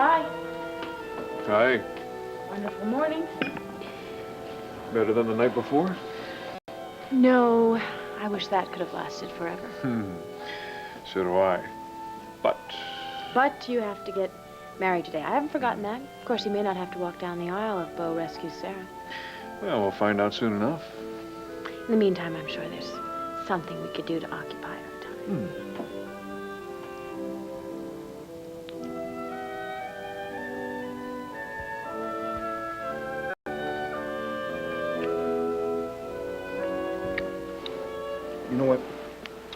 Hi. Hi. Wonderful morning. Better than the night before? No, I wish that could have lasted forever. So do I. But you have to get married today. I haven't forgotten that. Of course, you may not have to walk down the aisle if Beau rescues Sarah. Well, we'll find out soon enough. In the meantime, I'm sure there's something we could do to occupy our time. You know what?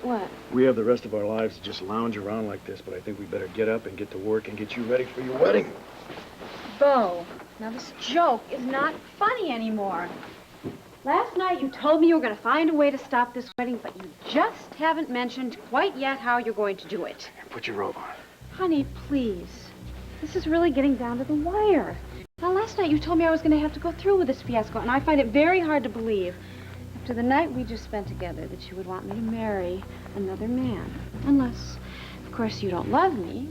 What? We have the rest of our lives to just lounge around like this, but I think we better get up and get to work and get you ready for your wedding. Beau, now this joke is not funny anymore. Last night you told me you were going to find a way to stop this wedding, but you just haven't mentioned quite yet how you're going to do it. Put your robe on. Honey, please. This is really getting down to the wire. Now, last night you told me I was going to have to go through with this fiasco, and I find it very hard to believe, after the night we just spent together, that you would want me to marry another man. Unless, of course, you don't love me.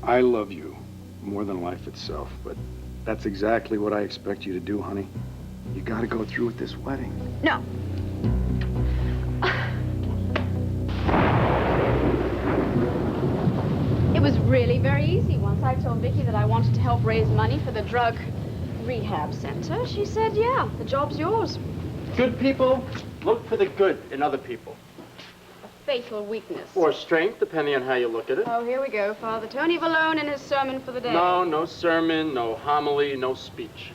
I love you more than life itself, but that's exactly what I expect you to do, honey. You got to go through with this wedding. No. It was really very easy. Once I told Vicki that I wanted to help raise money for the drug rehab center, she said, yeah, the job's yours. Good people look for the good in other people. A fatal weakness. Or strength, depending on how you look at it. Oh, here we go. Father Tony Valone in his sermon for the day. No sermon, no homily, no speech.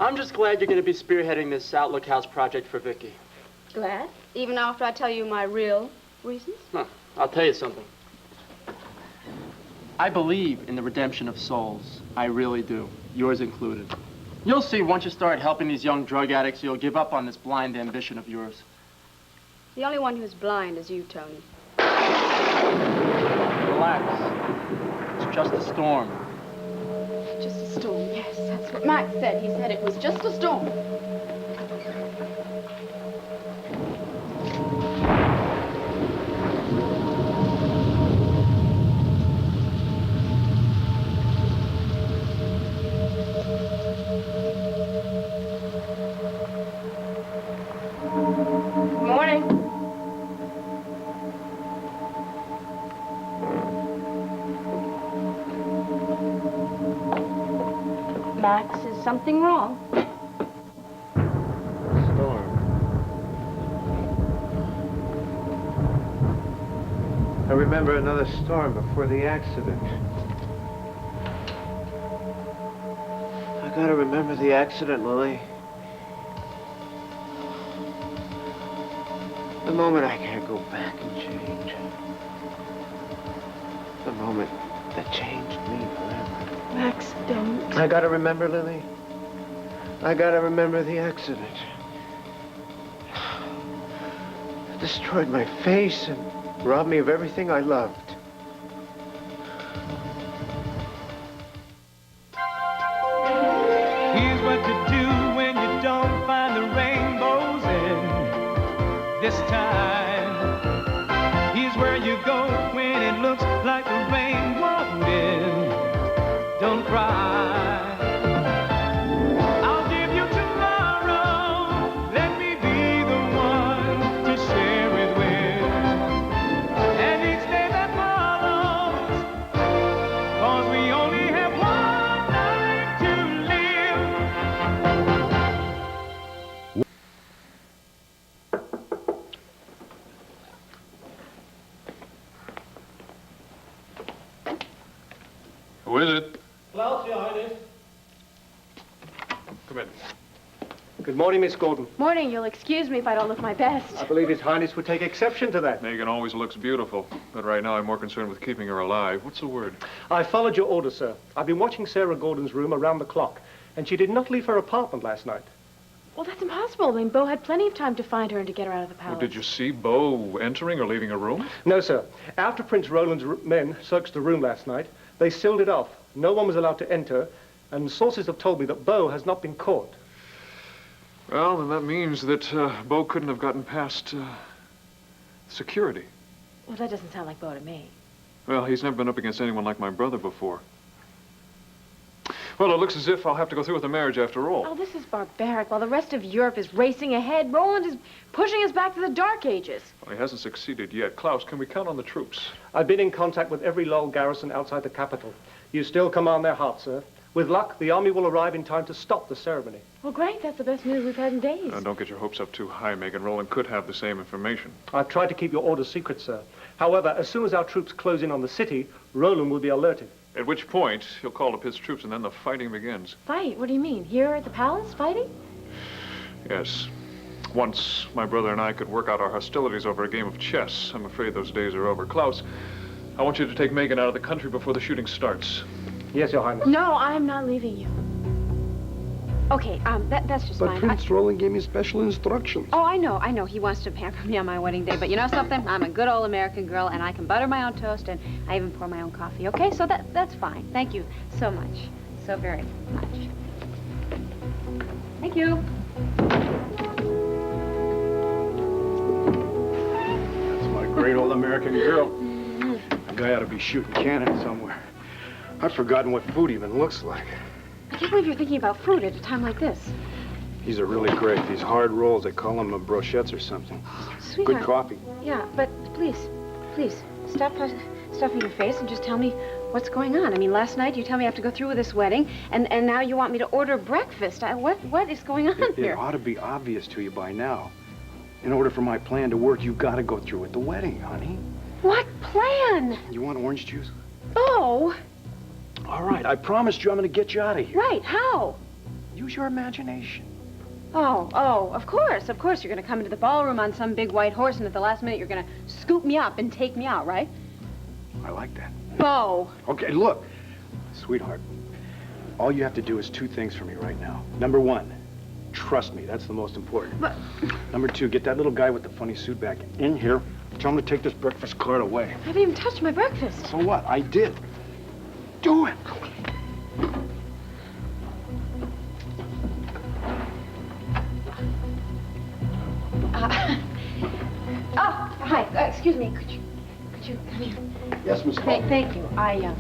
I'm just glad you're going to be spearheading this Outlook House project for Vicki. Glad? Even after I tell you my real reasons? No, I'll tell you something. I believe in the redemption of souls. I really do. Yours included. You'll see once you start helping these young drug addicts, you'll give up on this blind ambition of yours. The only one who's blind is you, Tony. Relax. It's just a storm. Just a storm, yes. That's what Max said. He said it was just a storm. Max, is something wrong? Storm. I remember another storm before the accident. I gotta remember the accident, Lily. The moment I can't go back and change. The moment that changed me forever. Max, don't. I gotta remember, Lily. I gotta remember the accident. It destroyed my face and robbed me of everything I loved. Here's what to do when you don't find the rainbows in this time. Here's where you go when it looks like the rain won't end. Don't cry. I'll give you tomorrow. Let me be the one to share it with. And each day that follows, 'cause we only have one life to live. Who is it? Klaus, Your Highness. Come in. Good morning, Miss Gordon. Morning. You'll excuse me if I don't look my best. I believe His Highness would take exception to that. Megan always looks beautiful, but right now I'm more concerned with keeping her alive. What's the word? I followed your order, sir. I've been watching Sarah Gordon's room around the clock, and she did not leave her apartment last night. Well, that's impossible. I mean, Beau had plenty of time to find her and to get her out of the palace. Well, did you see Beau entering or leaving a room? No, sir. After Prince Roland's men searched the room last night, they sealed it off. No one was allowed to enter, and sources have told me that Beau has not been caught. Well, then that means that Beau couldn't have gotten past security. Well, that doesn't sound like Beau to me. Well, he's never been up against anyone like my brother before. Well, it looks as if I'll have to go through with the marriage after all. Oh, this is barbaric. While the rest of Europe is racing ahead, Roland is pushing us back to the Dark Ages. Well, he hasn't succeeded yet. Klaus, can we count on the troops? I've been in contact with every Lowell garrison outside the capital. You still command their hearts, sir. With luck, the army will arrive in time to stop the ceremony. Well, great. That's the best news we've had in days. Don't get your hopes up too high, Megan. Roland could have the same information. I've tried to keep your orders secret, sir. However, as soon as our troops close in on the city, Roland will be alerted. At which point, he'll call up his troops, and then the fighting begins. Fight? What do you mean? Here at the palace, fighting? Yes. Once my brother and I could work out our hostilities over a game of chess. I'm afraid those days are over. Klaus, I want you to take Megan out of the country before the shooting starts. Yes, Your Highness. No, I'm not leaving you. Okay, that's just But fine. Prince Roland gave me special instructions. Oh, I know. He wants to pamper me on my wedding day. But you know something? I'm a good old American girl, and I can butter my own toast, and I even pour my own coffee, okay? So that's fine. Thank you so much. So very much. Thank you. That's my great old American girl. A guy ought to be shooting cannon somewhere. I've forgotten what food even looks like. I can't believe you're thinking about food at a time like this. These are really great. These hard rolls, they call them brochettes or something. Sweetheart. Good coffee. Yeah, but please, stop stuffing your face and just tell me what's going on. I mean, last night you tell me I have to go through with this wedding, and now you want me to order breakfast. What is going on here? It ought to be obvious to you by now. In order for my plan to work, you've got to go through with the wedding, honey. What plan? You want orange juice? Oh, All right, I promised you I'm going to get you out of here. right, how? Use your imagination. Oh, of course. You're going to come into the ballroom on some big white horse, and at the last minute you're going to scoop me up and take me out, right? I like that. Bo. Okay, look, sweetheart, all you have to do is two things for me right now. Number one, trust me, that's the most important. But Number two, get that little guy with the funny suit back in here. Tell him to take this breakfast cart away. I haven't even touched my breakfast. So what? I did. Do it. Oh, hi. Excuse me. Could you come here? Yes, Miss Cole. Thank you. I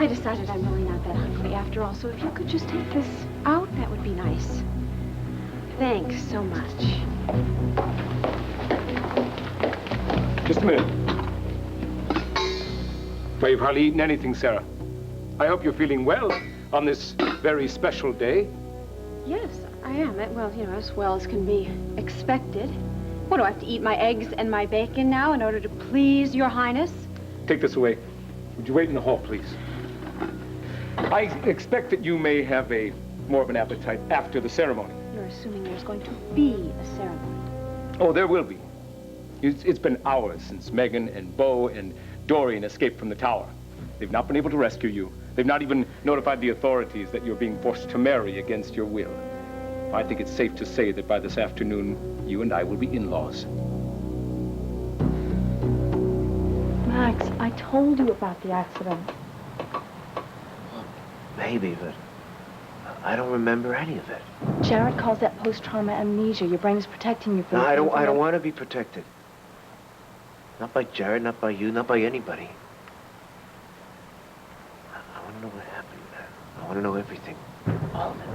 decided I'm really not that hungry after all, so if you could just take this out, that would be nice. Thanks so much. Just a minute. Well, you've hardly eaten anything, Sarah. I hope you're feeling well on this very special day. Yes, I am. Well, as well as can be expected. What, do I have to eat my eggs and my bacon now in order to please your highness? Take this away. Would you wait in the hall, please? I expect that you may have more of an appetite after the ceremony. You're assuming there's going to be a ceremony. Oh, there will be. It's been hours since Megan and Bo and Dorian escaped from the tower. They've not been able to rescue you. They've not even notified the authorities that you're being forced to marry against your will. I think it's safe to say that by this afternoon, you and I will be in-laws. Max, I told you about the accident. Maybe, but I don't remember any of it. Jared calls that post-trauma amnesia. Your brain is protecting you from... No, I don't want to be protected. Not by Jared, not by you, not by anybody. I want to know what happened. I want to know everything. All of it.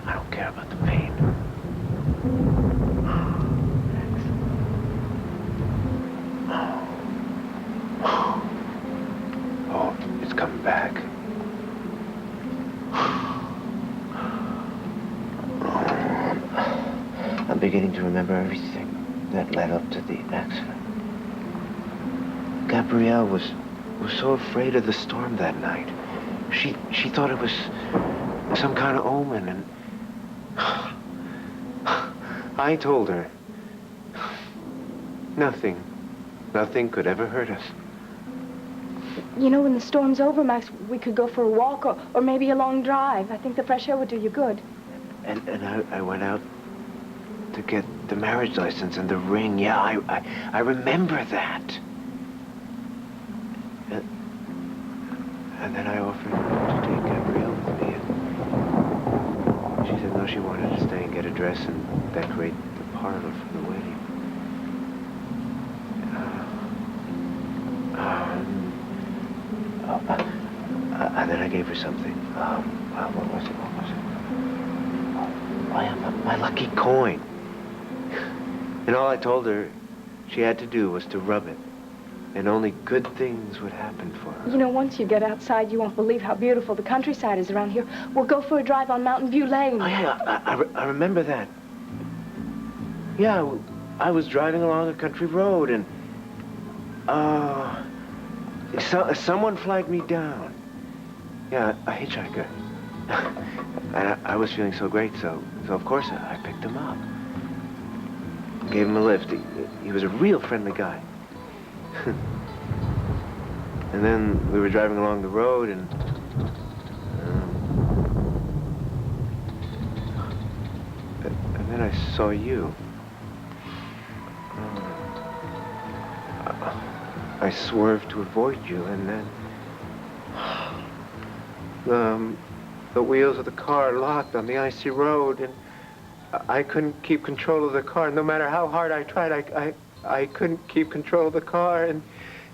I don't care about the pain. Oh, it's coming back. I'm beginning to remember everything that led up to the accident. Gabrielle was so afraid of the storm that night. She thought it was some kind of omen, and I told her nothing could ever hurt us. You know, when the storm's over, Max, we could go for a walk or maybe a long drive. I think the fresh air would do you good. And I went out to get the marriage license and the ring. Yeah, I remember that. And then I offered to take Gabrielle with me. And she said no, she wanted to stay and get a dress and decorate the parlor for the wedding. And then I gave her something. What was it? Oh, yeah, my lucky coin. And all I told her she had to do was to rub it. And only good things would happen for her. You know, once you get outside, you won't believe how beautiful the countryside is around here. We'll go for a drive on Mountain View Lane. Oh, yeah, I remember that. Yeah, I was driving along a country road and, someone flagged me down. Yeah, a hitchhiker. And I was feeling so great, so of course I picked him up. Gave him a lift. He was a real friendly guy. And then we were driving along the road and then I saw you. I swerved to avoid you, and then the wheels of the car locked on the icy road, and I couldn't keep control of the car. No matter how hard I tried, I couldn't keep control of the car, and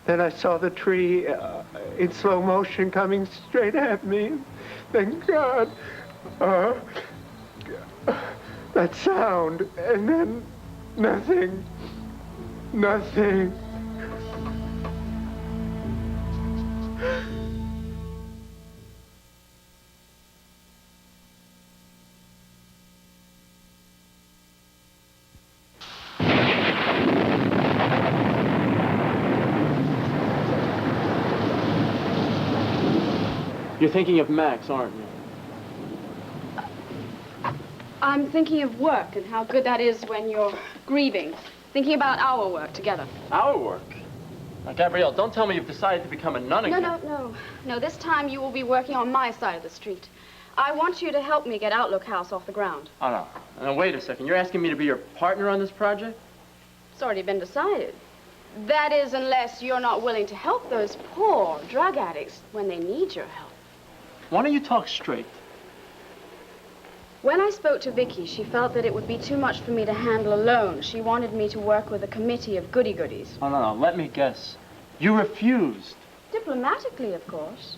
then I saw the tree in slow motion coming straight at me. Thank God. That sound, and then nothing. Nothing. You're thinking of Max, aren't you? I'm thinking of work and how good that is when you're grieving. Thinking about our work together. Our work? Now, Gabrielle, don't tell me you've decided to become a nun again. No, this time you will be working on my side of the street. I want you to help me get Outlook House off the ground. Oh, no. Now, wait a second. You're asking me to be your partner on this project? It's already been decided. That is, unless you're not willing to help those poor drug addicts when they need your help. Why don't you talk straight? When I spoke to Vicky, she felt that it would be too much for me to handle alone. She wanted me to work with a committee of goody-goodies. Oh, no. Let me guess. You refused. Diplomatically, of course.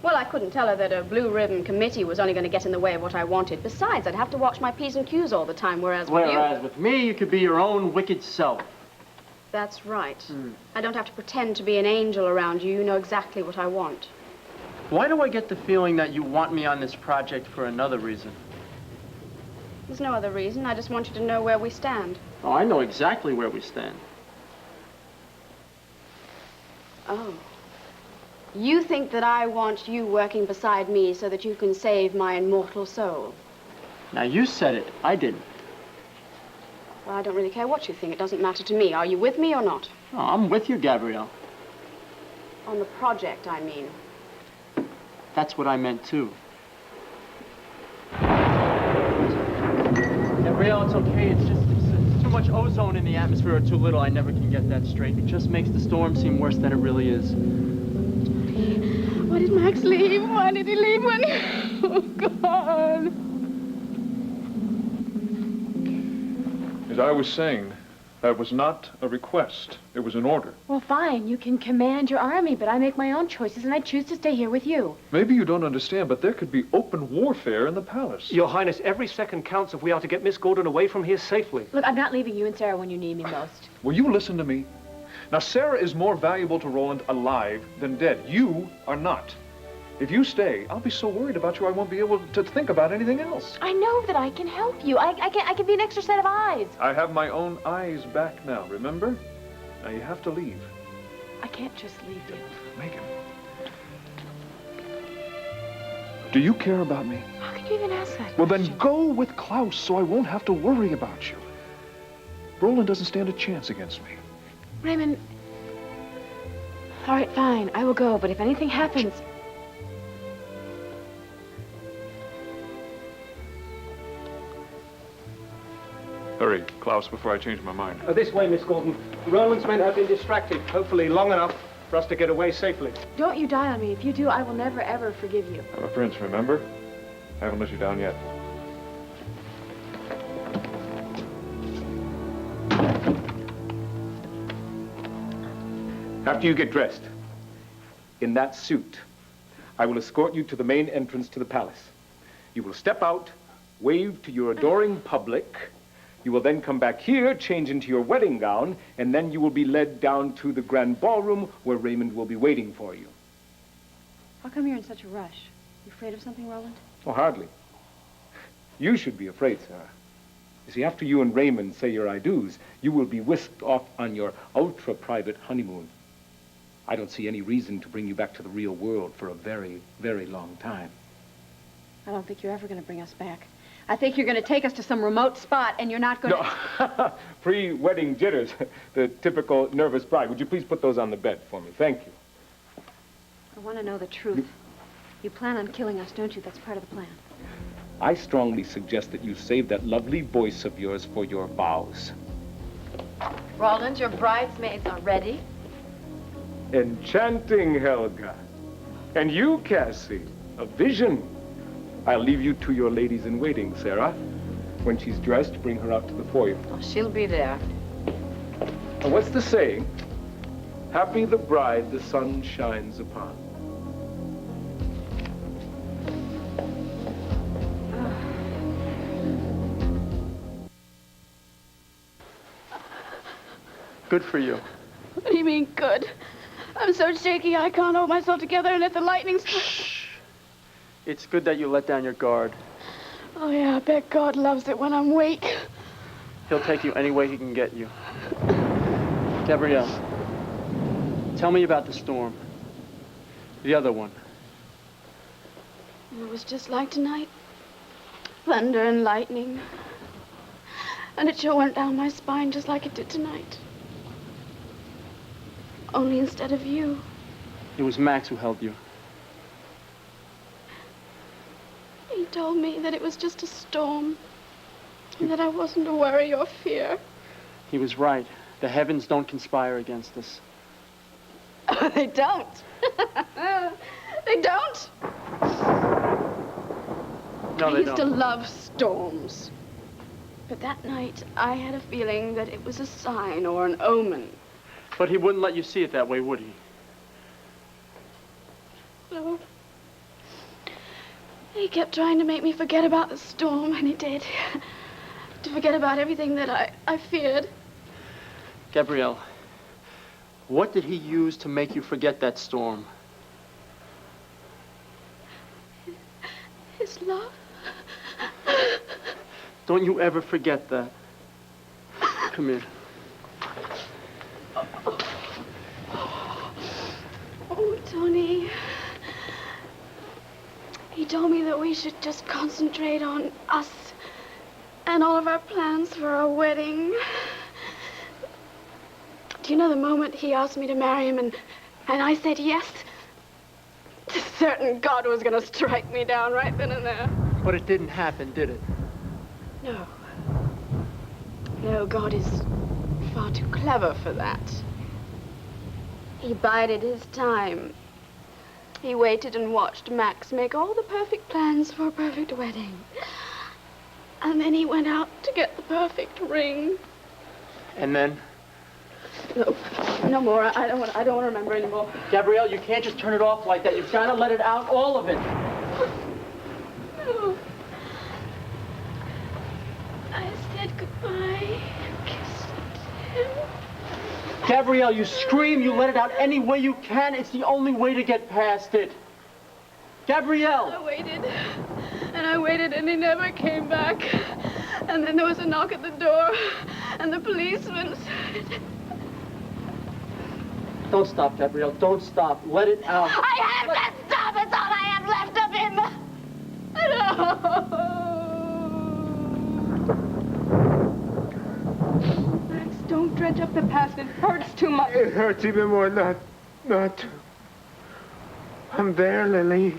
Well, I couldn't tell her that a blue-ribbon committee was only going to get in the way of what I wanted. Besides, I'd have to watch my P's and Q's all the time, whereas with me, you could be your own wicked self. That's right. I don't have to pretend to be an angel around you. You know exactly what I want. Why do I get the feeling that you want me on this project for another reason? There's no other reason. I just want you to know where we stand. Oh, I know exactly where we stand. Oh. You think that I want you working beside me so that you can save my immortal soul? Now, you said it. I didn't. Well, I don't really care what you think. It doesn't matter to me. Are you with me or not? Oh, I'm with you, Gabrielle. On the project, I mean. That's what I meant, too. Gabrielle, it's okay. It's just it's too much ozone in the atmosphere or too little. I never can get that straight. It just makes the storm seem worse than it really is. Why did Max leave? Why did he leave when he... Oh, God. As I was saying, that was not a request. It was an order. Well, fine. You can command your army, but I make my own choices, and I choose to stay here with you. Maybe you don't understand, but there could be open warfare in the palace. Your Highness, every second counts if we are to get Miss Gordon away from here safely. Look, I'm not leaving you and Sarah when you need me most. Will you listen to me? Now, Sarah is more valuable to Roland alive than dead. You are not. If you stay, I'll be so worried about you I won't be able to think about anything else. I know that I can help you. I can be an extra set of eyes. I have my own eyes back now, remember? Now you have to leave. I can't just leave you. Megan. Do you care about me? How can you even ask that Well, question? then go with Klaus so I won't have to worry about you. Roland doesn't stand a chance against me. Raymond... All right, fine. I will go, but if anything happens... Hurry, Klaus, before I change my mind. This way, Miss Gordon. Roland's men have been distracted, hopefully long enough for us to get away safely. Don't you die on me. If you do, I will never, ever forgive you. I'm a prince, remember? I haven't let you down yet. After you get dressed, in that suit. I will escort you to the main entrance to the palace. You will step out, wave to your adoring public. You will then come back here, change into your wedding gown, and then you will be led down to the grand ballroom where Raymond will be waiting for you. How come you're in such a rush? You afraid of something, Roland? Oh, hardly. You should be afraid, Sarah. You see, after you and Raymond say your I do's, you will be whisked off on your ultra-private honeymoon. I don't see any reason to bring you back to the real world for a very, very long time. I don't think you're ever going to bring us back. I think you're going to take us to some remote spot, and you're not going to... No, pre-wedding jitters, the typical nervous bride. Would you please put those on the bed for me? Thank you. I want to know the truth. You plan on killing us, don't you? That's part of the plan. I strongly suggest that you save that lovely voice of yours for your vows. Roland, your bridesmaids are ready. Enchanting, Helga. And you, Cassie, a vision. I'll leave you to your ladies-in-waiting, Sarah. When she's dressed, bring her out to the foyer. Oh, she'll be there. And what's the saying? Happy the bride the sun shines upon. Good for you. What do you mean, good? I'm so shaky I can't hold myself together, and if the lightning strikes... Shh. It's good that you let down your guard. Oh, yeah, I bet God loves it when I'm weak. He'll take you any way he can get you. Gabrielle, tell me about the storm. The other one. It was just like tonight. Thunder and lightning. And it sure went down my spine just like it did tonight. Only instead of you. It was Max who held you. He told me that it was just a storm. And that I wasn't to worry or fear. He was right. The heavens don't conspire against us. They don't. They don't. No, I they used to don't. love storms. But that night, I had a feeling that it was a sign or an omen. But he wouldn't let you see it that way, would he? No. He kept trying to make me forget about the storm, and he did. To forget about everything that I feared. Gabrielle, what did he use to make you forget that storm? His love. Don't you ever forget that. Come here. Oh, Tony. He told me that we should just concentrate on us and all of our plans for our wedding. Do you know the moment he asked me to marry him and I said yes? Certain God was going to strike me down right then and there. But it didn't happen, did it? No. No, God is far too clever for that. He bided his time. He waited and watched Max make all the perfect plans for a perfect wedding. And then he went out to get the perfect ring. And then? No, no more. I don't want to remember anymore. Gabrielle, you can't just turn it off like that. You've got to let it out, all of it. No. I said goodbye, kissed him. Gabrielle, you scream, you let it out any way you can. It's the only way to get past it. Gabrielle! I waited, and he never came back. And then there was a knock at the door, and the policeman said... Don't stop, Gabrielle. Don't stop. Let it out. I have to stop! It's all I have left of him! No! Max, don't dredge up the past. It hurts too much. It hurts even more not to. I'm there, Lily.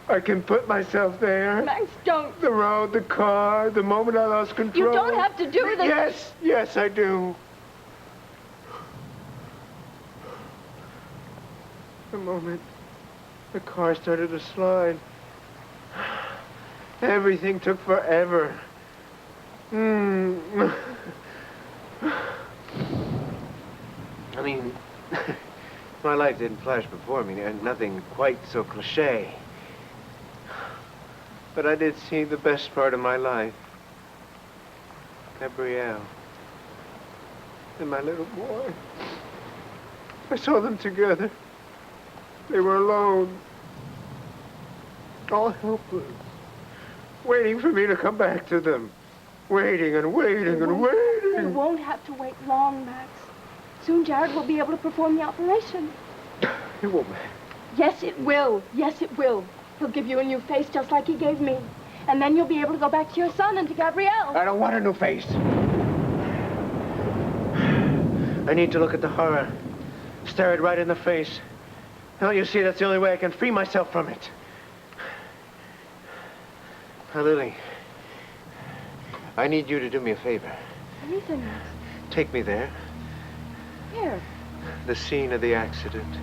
I can put myself there. Max, don't. The road, the car, the moment I lost control. You don't have to do this. Yes, I do. The moment the car started to slide. Everything took forever. I mean, my life didn't flash before me, and nothing quite so cliche. But I did see the best part of my life. Gabrielle. And my little boy. I saw them together. They were alone. All helpless. Waiting for me to come back to them. Waiting and waiting and waiting. You won't have to wait long, Max. Soon Jared will be able to perform the operation. It won't. Yes, it will. Yes, it will. He'll give you a new face just like he gave me. And then you'll be able to go back to your son and to Gabrielle. I don't want a new face. I need to look at the horror. Stare it right in the face. Don't you see, that's the only way I can free myself from it. Now, Lily, I need you to do me a favor. Anything, Max? Take me there. Here. The scene of the accident.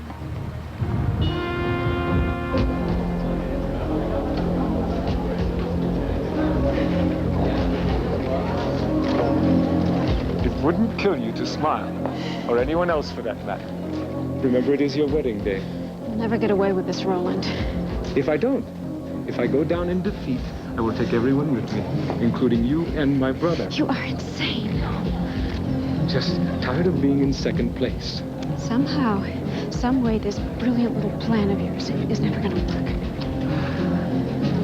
It wouldn't kill you to smile, or anyone else for that matter. Remember, it is your wedding day. You'll never get away with this, Roland. If I don't, if I go down in defeat, I will take everyone with me, including you and my brother. You are insane. Just tired of being in second place. Somehow, some way, this brilliant little plan of yours is never going to work.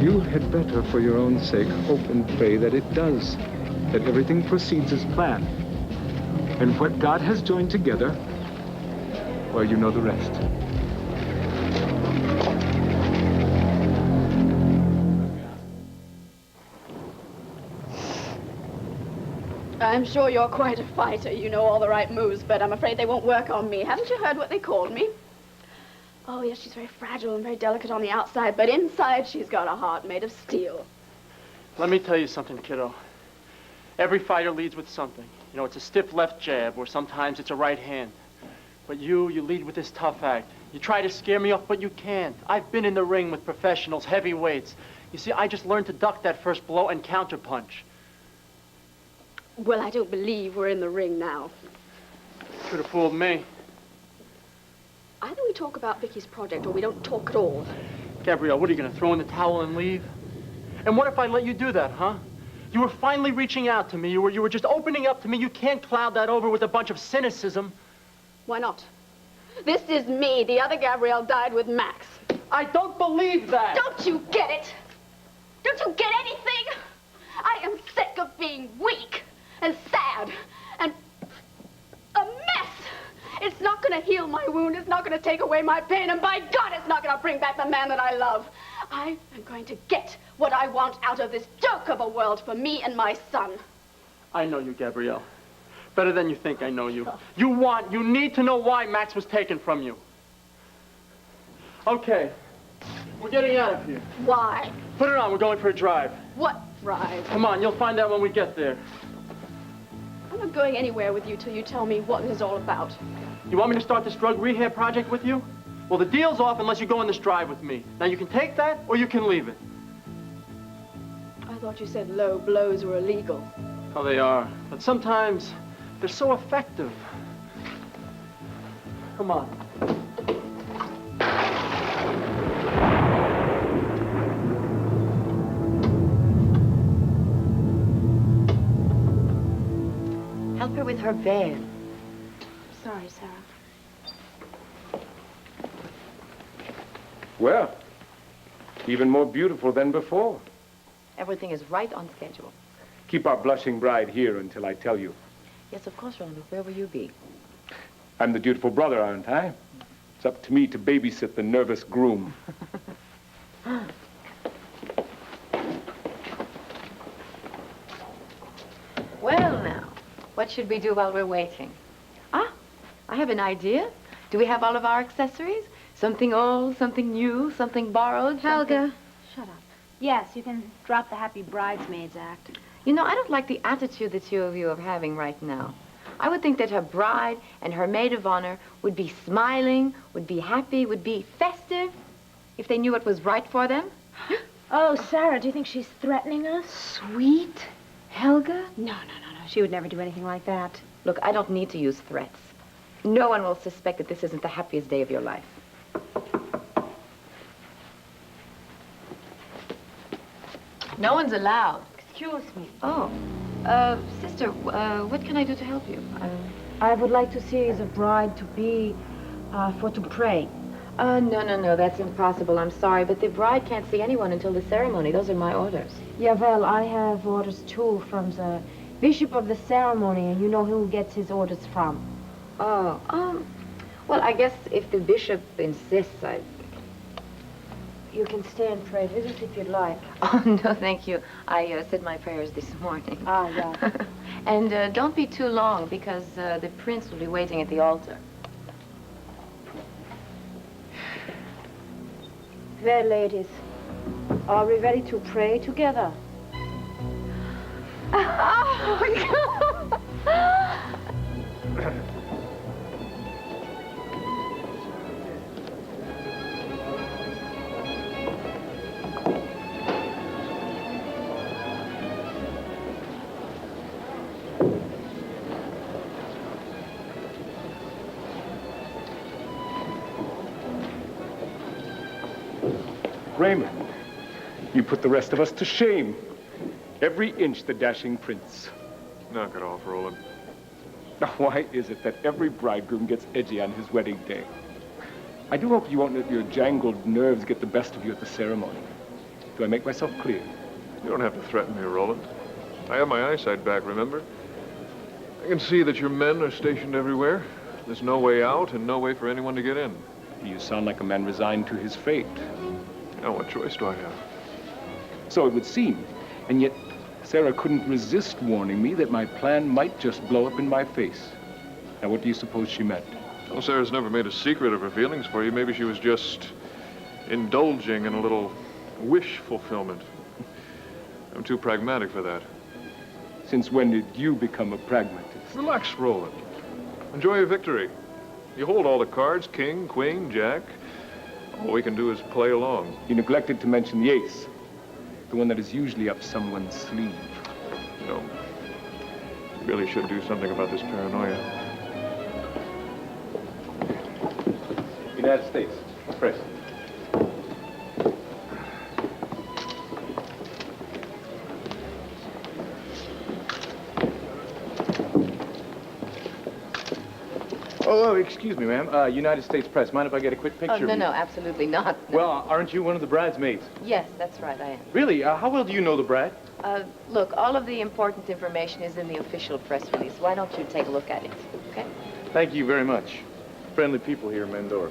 You had better, for your own sake, hope and pray that it does, that everything proceeds as planned. And what God has joined together, well, you know the rest. I'm sure you're quite a fighter. You know all the right moves, but I'm afraid they won't work on me. Haven't you heard what they called me? Oh, yes, she's very fragile and very delicate on the outside, but inside she's got a heart made of steel. Let me tell you something, kiddo. Every fighter leads with something. You know, it's a stiff left jab, or sometimes it's a right hand. But you lead with this tough act. You try to scare me off, but you can't. I've been in the ring with professionals, heavyweights. You see, I just learned to duck that first blow and counterpunch. Well, I don't believe we're in the ring now. Could have fooled me. Either we talk about Vicky's project or we don't talk at all. Gabrielle, what are you going to throw in the towel and leave? And what if I let you do that, huh? You were finally reaching out to me. You were just opening up to me. You can't cloud that over with a bunch of cynicism. Why not? This is me. The other Gabrielle died with Max. I don't believe that. Don't you get it? Don't you get anything? I am sick of being weak and sad and a mess. It's not going to heal my wound. It's not going to take away my pain. And by God, it's not going to bring back the man that I love. I am going to get what I want out of this joke of a world for me and my son. I know you, Gabrielle. Better than you think I know you. You need to know why Max was taken from you. Okay. We're getting out of here. Why? Put it on. We're going for a drive. What drive? Come on. You'll find out when we get there. I'm not going anywhere with you till you tell me what it is all about. You want me to start this drug rehab project with you? Well, the deal's off unless you go on this drive with me. Now, you can take that or you can leave it. I thought you said low blows were illegal. Oh, they are. But sometimes they're so effective. Come on. Help her with her veil. Sorry, Sarah. Well, even more beautiful than before. Everything is right on schedule. Keep our blushing bride here until I tell you. Yes, of course, Ronald. Where will you be? I'm the dutiful brother, aren't I? It's up to me to babysit the nervous groom. Well, now, what should we do while we're waiting? Ah, I have an idea. Do we have all of our accessories? Something old, something new, something borrowed? Helga, shut up. Yes, you can drop the happy bridesmaids act. You know, I don't like the attitude the two of you are having right now. I would think that her bride and her maid of honor would be smiling, would be happy, would be festive if they knew what was right for them. Oh, Sarah, do you think she's threatening us? Sweet Helga? No. She would never do anything like that. Look, I don't need to use threats. No one will suspect that this isn't the happiest day of your life. No one's allowed. Excuse me. Oh. Sister, what can I do to help you? I would like to see the bride-to-be for to pray. No, that's impossible. I'm sorry, but the bride can't see anyone until the ceremony. Those are my orders. Yeah, well, I have orders too from the bishop of the ceremony, and you know who gets his orders from. Oh, well, I guess if the bishop insists, You can stay and pray with us if you'd like. Oh, no, thank you. I said my prayers this morning. Ah, yeah. And don't be too long, because the prince will be waiting at the altar. Well, ladies, are we ready to pray together? Raymond, you put the rest of us to shame. Every inch the dashing prince. Knock it off, Roland. Now, why is it that every bridegroom gets edgy on his wedding day? I do hope you won't let your jangled nerves get the best of you at the ceremony. Do I make myself clear? You don't have to threaten me, Roland. I have my eyesight back, remember? I can see that your men are stationed everywhere. There's no way out and no way for anyone to get in. You sound like a man resigned to his fate. Now, what choice do I have? So it would seem. And yet, Sarah couldn't resist warning me that my plan might just blow up in my face. Now, what do you suppose she meant? Well, Sarah's never made a secret of her feelings for you. Maybe she was just indulging in a little wish fulfillment. I'm too pragmatic for that. Since when did you become a pragmatist? Relax, Roland. Enjoy your victory. You hold all the cards, king, queen, jack. All we can do is play along. You neglected to mention the ace, the one that is usually up someone's sleeve. No. You really should do something about this paranoia. United States. Press. Oh, excuse me, ma'am. United States Press. Mind if I get a quick picture Oh, of you? no, absolutely not. No. Well, aren't you one of the bridesmaids? Yes, that's right, I am. Really? How well do you know the bride? Look, all of the important information is in the official press release. Why don't you take a look at it, okay? Thank you very much. Friendly people here in Mendora.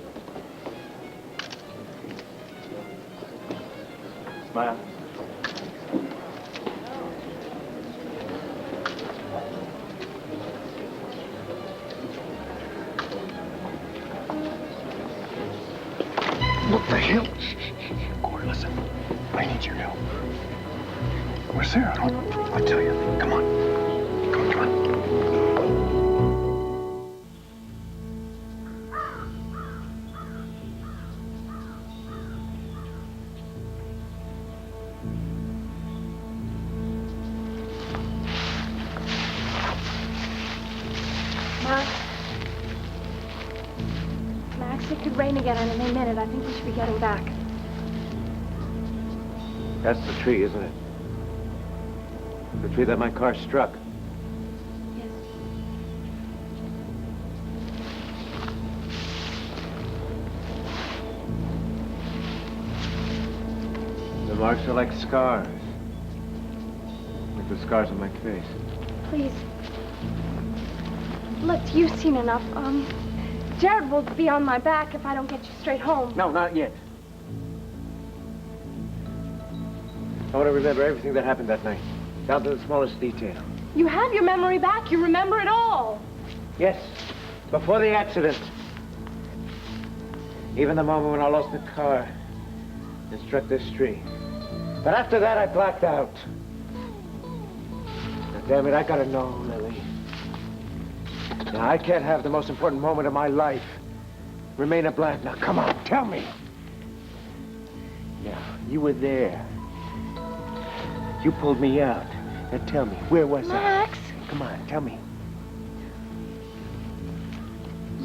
Smile. What the hell? Gord, listen. I need your help. Where's Sarah? I'll tell you. Come on. Come on. Max, it could rain again in a minute. I think we should be getting back. That's the tree, isn't it? The tree that my car struck. Yes. The marks are like scars. Like the scars on my face. Please. Look, you've seen enough. Jared will be on my back if I don't get you straight home. No, not yet. I want to remember everything that happened that night, down to the smallest detail. You have your memory back. You remember it all. Yes, before the accident. Even the moment when I lost the car and struck this tree. But after that, I blacked out. Now, damn it, I gotta know, Lily. Now, I can't have the most important moment of my life remain a blank. Now, come on, tell me. Yeah, you were there. You pulled me out. Now, tell me, where was I? Max. Come on, tell me.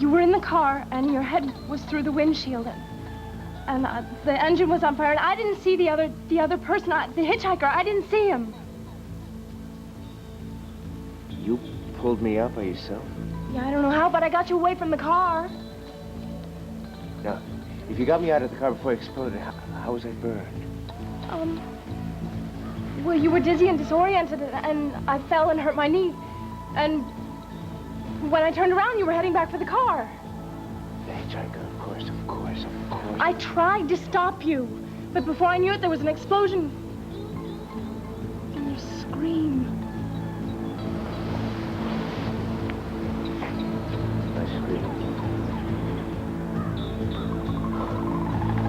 You were in the car, and your head was through the windshield, and the engine was on fire, and I didn't see the other person, the hitchhiker. I didn't see him. You pulled me out by yourself? Yeah, I don't know how, but I got you away from the car. Now, if you got me out of the car before it exploded, how was I burned? Well, you were dizzy and disoriented, and I fell and hurt my knee. And when I turned around, you were heading back for the car. The hitchhiker, of course. I tried to stop you, but before I knew it, there was an explosion. And you screamed. I screamed.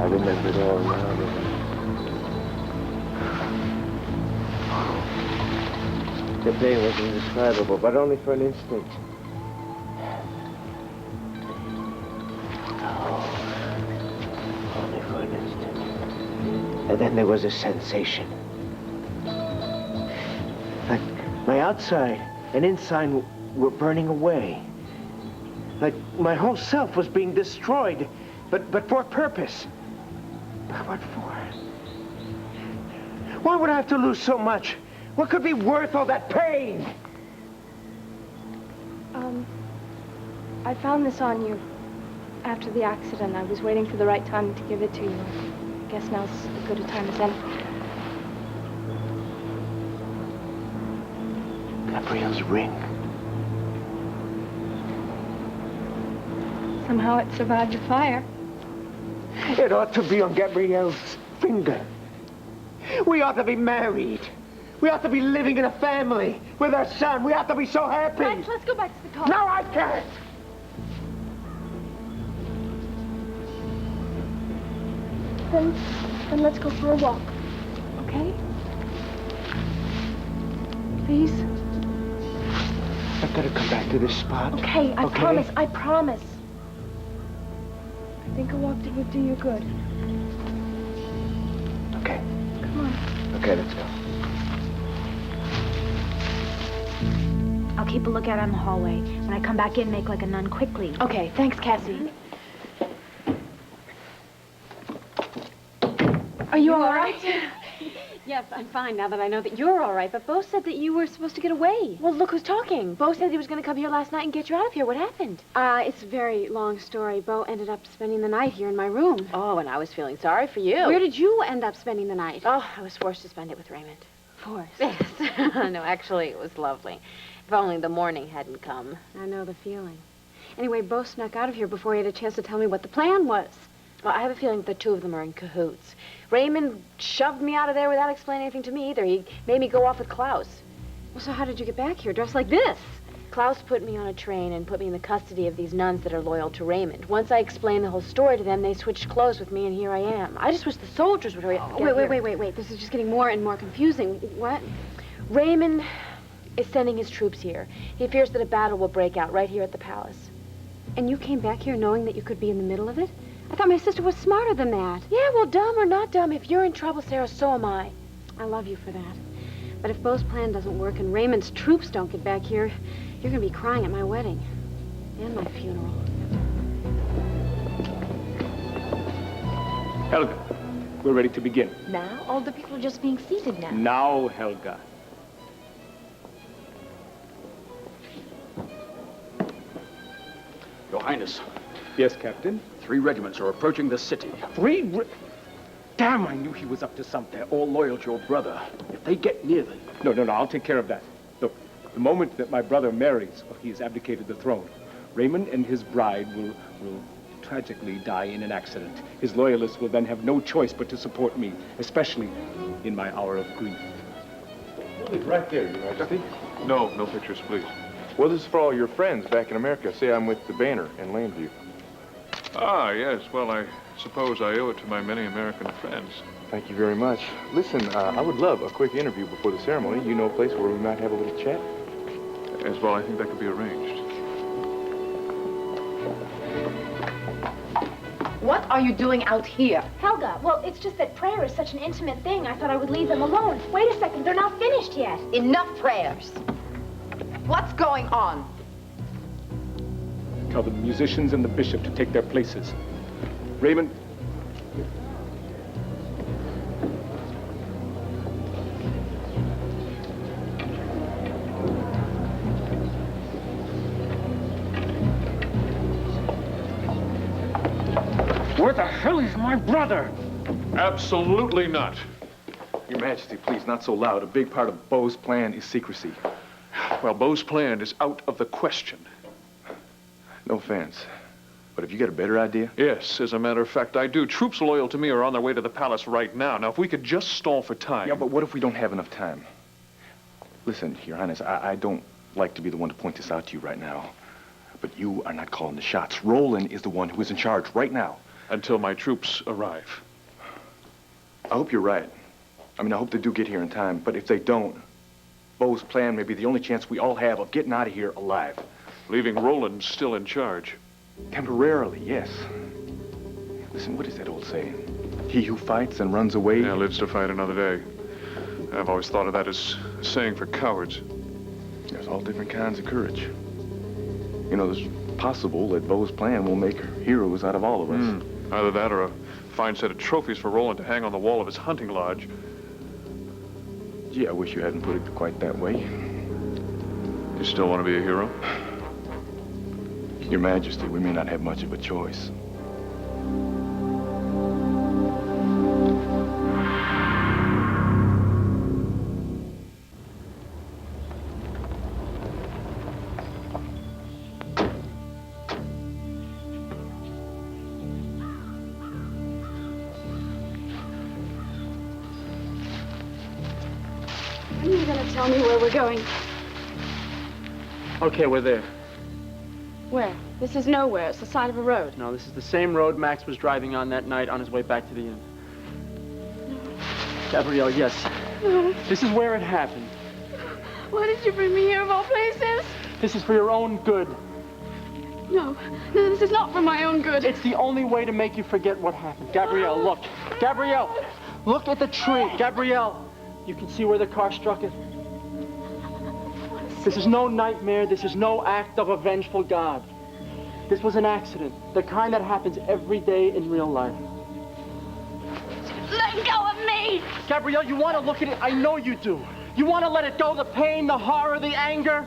I remember it all now. The pain was indescribable, but only for an instant. Only for an instant. And then there was a sensation. Like my outside and inside were burning away. Like my whole self was being destroyed, but for a purpose. But what for? Why would I have to lose so much? What could be worth all that pain? I found this on you after the accident. I was waiting for the right time to give it to you. I guess now's as good a time as any. Gabrielle's ring. Somehow it survived the fire. It ought to be on Gabrielle's finger. We ought to be married. We ought to be living in a family with our son. We ought to be so happy. Max, let's go back to the car. No, I can't. Then let's go for a walk, okay? Please? I've got to come back to this spot. Okay, I promise. I think a walk would do you good. Okay. Come on. Okay, let's go. I'll keep a lookout on the hallway. When I come back in, make like a nun quickly. Okay, thanks, Cassie. Are you all right? Yes, I'm fine now that I know that you're all right. But Bo said that you were supposed to get away. Well, look who's talking. Bo said he was going to come here last night and get you out of here. What happened? It's a very long story. Bo ended up spending the night here in my room. Oh, and I was feeling sorry for you. Where did you end up spending the night? Oh, I was forced to spend it with Raymond. Forced? Yes. No, actually, it was lovely. If only the morning hadn't come. I know the feeling. Anyway, Bo snuck out of here before he had a chance to tell me what the plan was. Well, I have a feeling that the two of them are in cahoots. Raymond shoved me out of there without explaining anything to me either. He made me go off with Klaus. Well, so how did you get back here dressed like this? Klaus put me on a train and put me in the custody of these nuns that are loyal to Raymond. Once I explained the whole story to them, they switched clothes with me, and here I am. I just wish the soldiers would hurry up. Wait. This is just getting more and more confusing. What? Raymond is sending his troops here. He fears that a battle will break out right here at the palace. And you came back here knowing that you could be in the middle of it? I thought my sister was smarter than that. Yeah, well, dumb or not dumb, if you're in trouble, Sarah, so am I. I love you for that. But if Bo's plan doesn't work and Raymond's troops don't get back here, you're going to be crying at my wedding and my funeral. Helga, we're ready to begin. Now? All the people are just being seated now. Now, Helga. Your Highness. Yes, Captain? 3 regiments are approaching the city. Damn, I knew he was up to something. They're all loyal to your brother. If they get near them... No, I'll take care of that. Look, the moment that my brother marries, he has abdicated the throne, Raymond and his bride will tragically die in an accident. His loyalists will then have no choice but to support me, especially in my hour of grief. Right there, Your Majesty. No pictures, please. Well, this is for all your friends back in America. Say I'm with the Banner in Landview. Ah, yes. Well, I suppose I owe it to my many American friends. Thank you very much. Listen, I would love a quick interview before the ceremony. You know a place where we might have a little chat? As well, I think that could be arranged. What are you doing out here? Helga, well, it's just that prayer is such an intimate thing. I thought I would leave them alone. Wait a second, they're not finished yet. Enough prayers. What's going on? Tell the musicians and the bishop to take their places. Raymond, Where the hell is my brother? Absolutely not. Your Majesty, please, not so loud. A big part of Beau's plan is secrecy. Well, Beau's plan is out of the question. No offense, but have you got a better idea? Yes, as a matter of fact, I do. Troops loyal to me are on their way to the palace right now. Now, if we could just stall for time. Yeah, but what if we don't have enough time? Listen, Your Highness, I don't like to be the one to point this out to you right now, but you are not calling the shots. Roland is the one who is in charge right now. Until my troops arrive. I hope you're right. I mean, I hope they do get here in time, but if they don't, Beau's plan may be the only chance we all have of getting out of here alive. Leaving Roland still in charge. Temporarily, yes. Listen, what is that old saying? He who fights and runs away... Yeah, lives to fight another day. I've always thought of that as a saying for cowards. There's all different kinds of courage. You know, it's possible that Beau's plan will make heroes out of all of us. Either that or a fine set of trophies for Roland to hang on the wall of his hunting lodge. Gee, I wish you hadn't put it quite that way. You still want to be a hero? Your Majesty, we may not have much of a choice. When are you going to tell me where we're going? Okay, we're there. Where? This is nowhere. It's the side of a road. No, this is the same road Max was driving on that night on his way back to the inn. Gabrielle, yes. No. This is where it happened. Why did you bring me here of all places? This is for your own good. No, this is not for my own good. It's the only way to make you forget what happened. Gabrielle, look. Gabrielle, look at the tree. Gabrielle, you can see where the car struck it. This is no nightmare. This is no act of a vengeful God. This was an accident, the kind that happens every day in real life. Let go of me! Gabrielle, you want to look at it? I know you do. You want to let it go, the pain, the horror, the anger?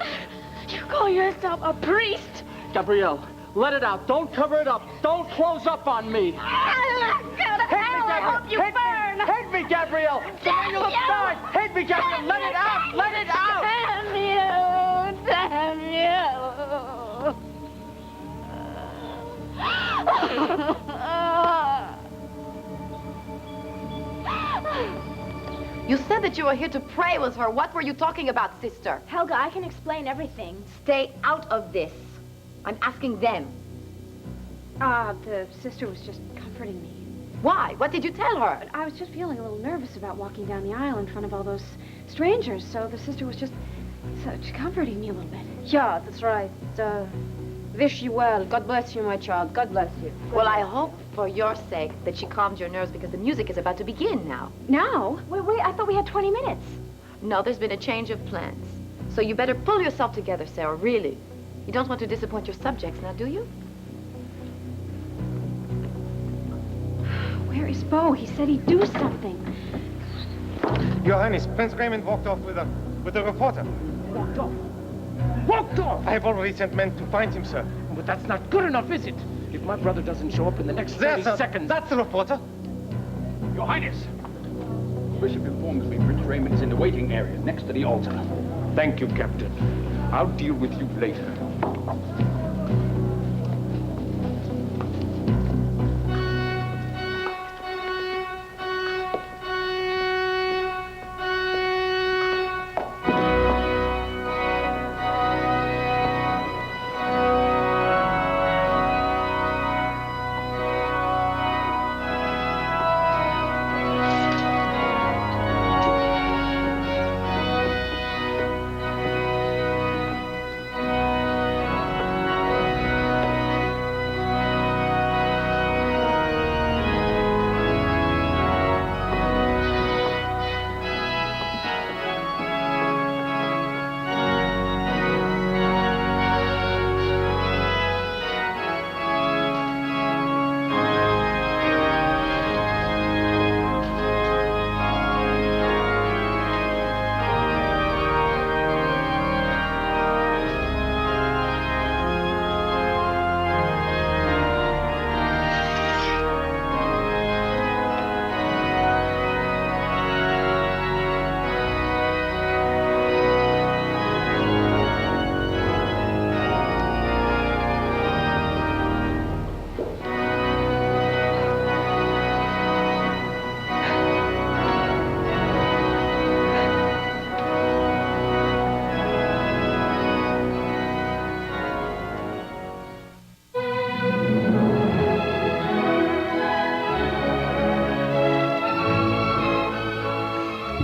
You call yourself a priest? Gabrielle, let it out. Don't cover it up. Don't close up on me. Go to hell! I hope you burn! Hate me, Gabrielle! The way you look died! Hate me, Gabrielle! Let it out! Let it out! Damn you! Damn You said that you were here to pray with her. What were you talking about, sister? Helga, I can explain everything. Stay out of this. I'm asking them. The sister was just comforting me. Why? What did you tell her? I was just feeling a little nervous about walking down the aisle in front of all those strangers, so the sister was just comforting me a little bit. Yeah, that's right. Wish you well. God bless you, my child. God bless you. Well, I hope for your sake that she calmed your nerves because the music is about to begin now. Now? Wait, I thought we had 20 minutes. No, there's been a change of plans. So you better pull yourself together, Sarah, really. You don't want to disappoint your subjects now, do you? Where is Beau? He said he'd do something. Your Highness, Prince Raymond walked off with a reporter. Walked off. Walked off! I have already sent men to find him, sir. But that's not good enough, is it? If my brother doesn't show up in the next 30 Sir. seconds... That's the reporter. Your Highness! The bishop informs me Prince Raymond is in the waiting area next to the altar. Thank you, Captain. I'll deal with you later.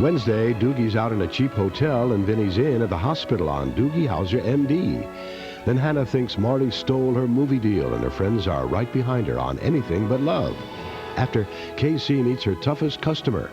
Wednesday, Doogie's out in a cheap hotel and Vinny's in at the hospital on Doogie Howser, MD. Then Hannah thinks Marty stole her movie deal and her friends are right behind her on Anything But Love. After, Casey meets her toughest customer,